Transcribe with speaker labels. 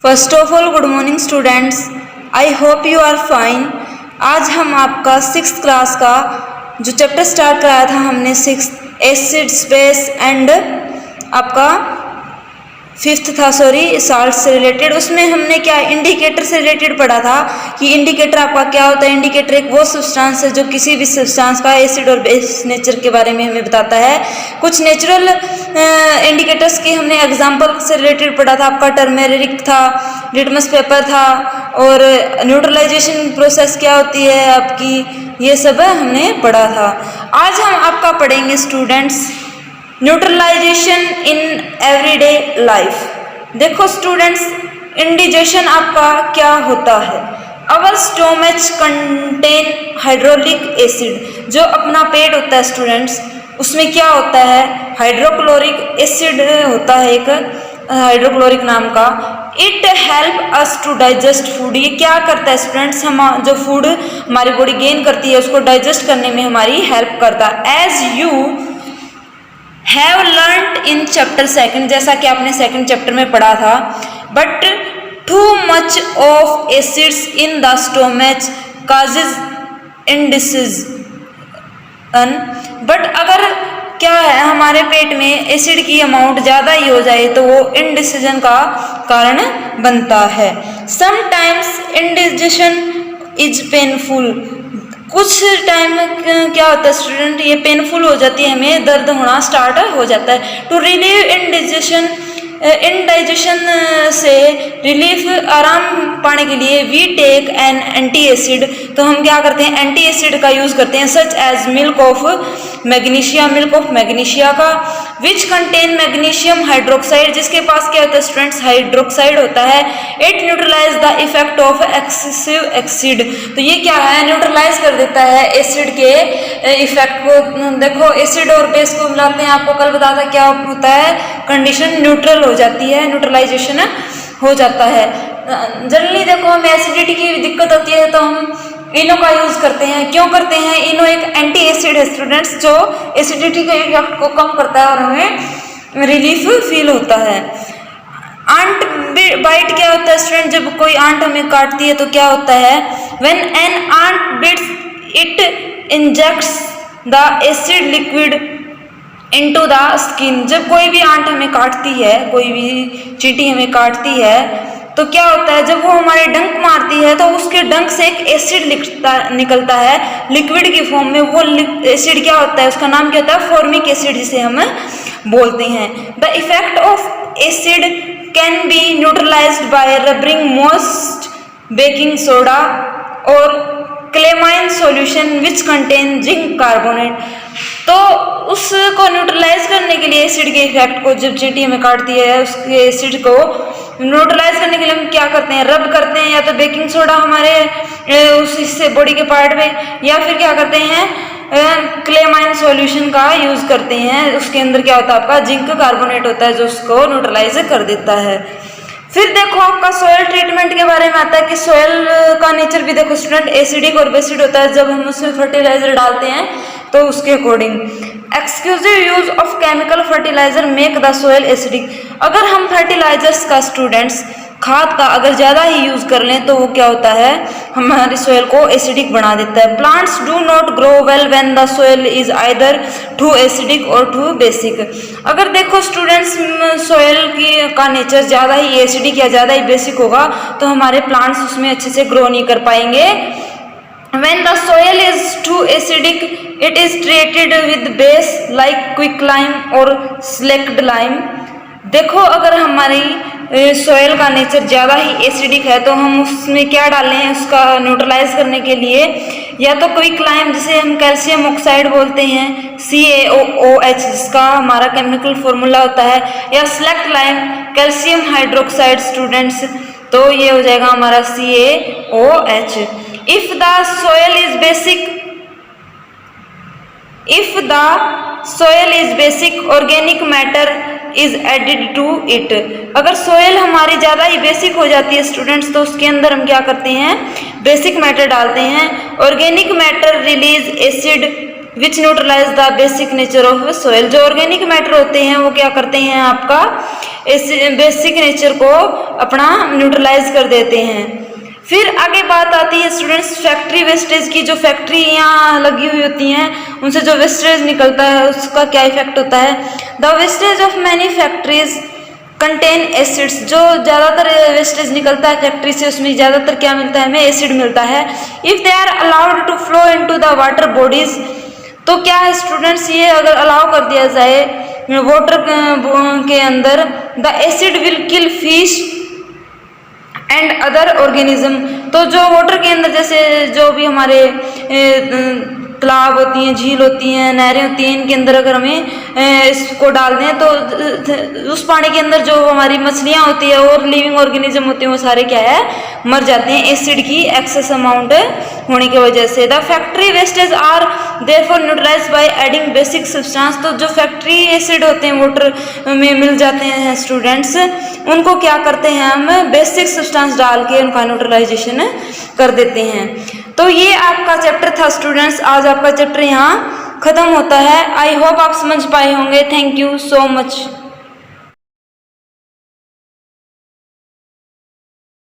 Speaker 1: First of all good morning students, I hope you are fine. आज हम आपका 6th class का जो चैप्टर स्टार्ट कराया था हमने 6 एसिड स्पेस एंड आपका 5th था साल्ट से रिलेटेड। उसमें हमने क्या इंडिकेटर से रिलेटेड पढ़ा था कि इंडिकेटर आपका क्या होता है। इंडिकेटर एक वो सब्सटेंस है जो किसी भी सब्सटेंस का एसिड और बेस नेचर के बारे में हमें बताता है। कुछ नेचुरल इंडिकेटर्स के हमने एग्जांपल से रिलेटेड पढ़ा था। आपका टर्मेरिक था, लिटमस पेपर था, और न्यूट्रलाइजेशन प्रोसेस क्या होती है आपकी, ये सब हमने पढ़ा था। आज हम आपका पढ़ेंगे students neutralisation in everyday life. देखो स्टूडेंट्स, इंडिजेशन आपका क्या होता है। Our stomach contain hydrochloric acid. जो अपना पेट होता है स्टूडेंट्स, उसमें क्या होता है, हाइड्रोक्लोरिक एसिड होता है एक हाइड्रोक्लोरिक नाम का। It help us to digest food. ये क्या करता है स्टूडेंट्स, हम जो फूड हमारी बॉडी गेन करती है उसको डाइजेस्ट करने में हमारी हेल्प करता है। As you have learned in chapter 2, जैसा कि आपने 2nd चैप्टर में पढ़ा था। But too much of acids in the stomach causes indigestion. But अगर क्या है, हमारे पेट में एसिड की अमाउंट ज़्यादा ही हो जाए तो वो इंडिसीजन का कारण बनता है। Sometimes indigestion is painful. कुछ टाइम क्या होता है स्टूडेंट, ये पेनफुल हो जाती है, हमें दर्द होना स्टार्ट हो जाता है। टू रिलीव इंडाइजेशन से रिलीफ आराम पाने के लिए we take an antacid. तो हम क्या करते हैं, एंटी एसिड का यूज़ करते हैं। Such as milk of magnesia का, विच कंटेन मैग्नीशियम हाइड्रोक्साइड, जिसके पास क्या होता है स्टूडेंट्स, हाइड्रोक्साइड होता है। It neutralise the effect of excessive acid. तो ये क्या है, न्यूट्रलाइज कर देता है एसिड के इफेक्ट को। देखो एसिड और बेस को मिलाते हैं, आपको कल बताया था क्या होता है, कंडीशन न्यूट्रल हो जाती है, न्यूट्रलाइजेशन हो जाता है। जनरली देखो हमें एसिडिटी की दिक्कत होती है तो हम इनो का यूज करते हैं। क्यों करते हैं, इनो एक एंटी एसिड है स्टूडेंट्स जो एसिडिटी के इफेक्ट को कम करता है और हमें रिलीफ फील होता है। आंट बाइट क्या होता है स्टूडेंट, जब कोई आंट हमें काटती है तो क्या होता है, when an ant bites it injects the acid liquid into the skin. जब कोई भी आंट हमें काटती है, कोई भी चींटी हमें काटती है तो क्या होता है, जब वो हमारे डंक मारती है तो उसके डंक से एक एसिड निकलता है लिक्विड की फॉर्म में। वो एसिड क्या होता है, उसका नाम क्या होता है, फॉर्मिक एसिड, जिसे हम बोलते हैं। The effect of acid can be neutralised by rubbing moist baking soda और calamine solution which contain zinc carbonate. तो उसको न्यूट्रलाइज करने के लिए एसिड के इफेक्ट को, जब चींटी हमें काटती है उसके एसिड को न्यूट्रलाइज करने के लिए हम क्या करते हैं, रब करते हैं, या तो बेकिंग सोडा हमारे उस हिस्से बॉडी के पार्ट में, या फिर क्या करते हैं, क्लेमाइन सॉल्यूशन का यूज करते हैं। उसके अंदर क्या होता है, आपका जिंक कार्बोनेट होता है जो उसको न्यूट्रलाइज कर देता है। फिर देखो आपका सॉयल ट्रीटमेंट के बारे में आता है कि सॉयल का नेचर भी देखो स्टूडेंट एसिडिक और बेसिड होता है। जब हम उसमें फर्टिलाइजर डालते हैं तो उसके according exclusive use of chemical fertiliser make the soil acidic. अगर हम फर्टिलाइजर्स का स्टूडेंट्स खाद का अगर ज़्यादा ही यूज़ कर लें तो वो क्या होता है, हमारी सॉइल को एसिडिक बना देता है। Plants do not grow well when the soil is either too acidic और टू बेसिक। अगर देखो स्टूडेंट्स सॉइल की का नेचर ज़्यादा ही एसिडिक या ज़्यादा ही बेसिक होगा तो हमारे प्लांट्स उसमें अच्छे से ग्रो नहीं कर पाएंगे। When the soil is too acidic, it is treated with base like quicklime or slaked lime. देखो अगर हमारी सॉइल का नेचर ज़्यादा ही एसिडिक है तो हम उसमें क्या डालें, उसका न्यूट्रलाइज करने के लिए या तो क्विकलाइम, जिसे हम कैल्शियम ऑक्साइड बोलते हैं, CaOH, जिसका हमारा केमिकल फॉर्मूला होता है, या slaked lime, calcium hydroxide students. तो ये हो जाएगा हमारा CaOH। If the soil is basic, organic matter is added to it. अगर सोयल हमारी ज़्यादा ही बेसिक हो जाती है स्टूडेंट्स तो उसके अंदर हम क्या करते हैं, बेसिक मैटर डालते हैं। Organic matter release acid which neutralise the basic nature of soil. जो ऑर्गेनिक मैटर होते हैं वो क्या करते हैं, आपका इस बेसिक नेचर को अपना न्यूट्रलाइज कर देते हैं। फिर आगे बात आती है स्टूडेंट्स फैक्ट्री वेस्टेज की। जो फैक्ट्री यहाँ लगी हुई होती हैं उनसे जो वेस्टेज निकलता है उसका क्या इफेक्ट होता है। The wastage of many factories contain acids. जो ज़्यादातर वेस्टेज निकलता है फैक्ट्री से उसमें ज़्यादातर क्या मिलता है, हमें एसिड मिलता है। If they are allowed to flow into the water bodies, तो क्या है स्टूडेंट्स, ये अगर अलाउ कर दिया जाए वाटर के अंदर, the acid will kill fish and other organism. तो जो वाटर के अंदर जैसे जो भी हमारे तालाब होती हैं, झील होती हैं, नहरें होती हैं, इनके अंदर अगर हमें इसको डाल दें तो उस पानी के अंदर जो हमारी मछलियाँ होती है और लिविंग ऑर्गेनिज्म होते हैं वो सारे क्या है, मर जाते हैं एसिड की एक्सेस अमाउंट होने की वजह से। The factory wastage are therefore neutralised by adding basic substance. तो जो फैक्ट्री एसिड होते हैं वाटर में मिल जाते हैं स्टूडेंट्स, उनको क्या करते हैं हम बेसिक सब्सटेंस डाल के उनका न्यूट्रलाइजेशन कर देते हैं। तो ये आपका चैप्टर था स्टूडेंट्स, आज आपका चैप्टर यहाँ खत्म होता है। आई होप आप समझ पाए होंगे। Thank you so much.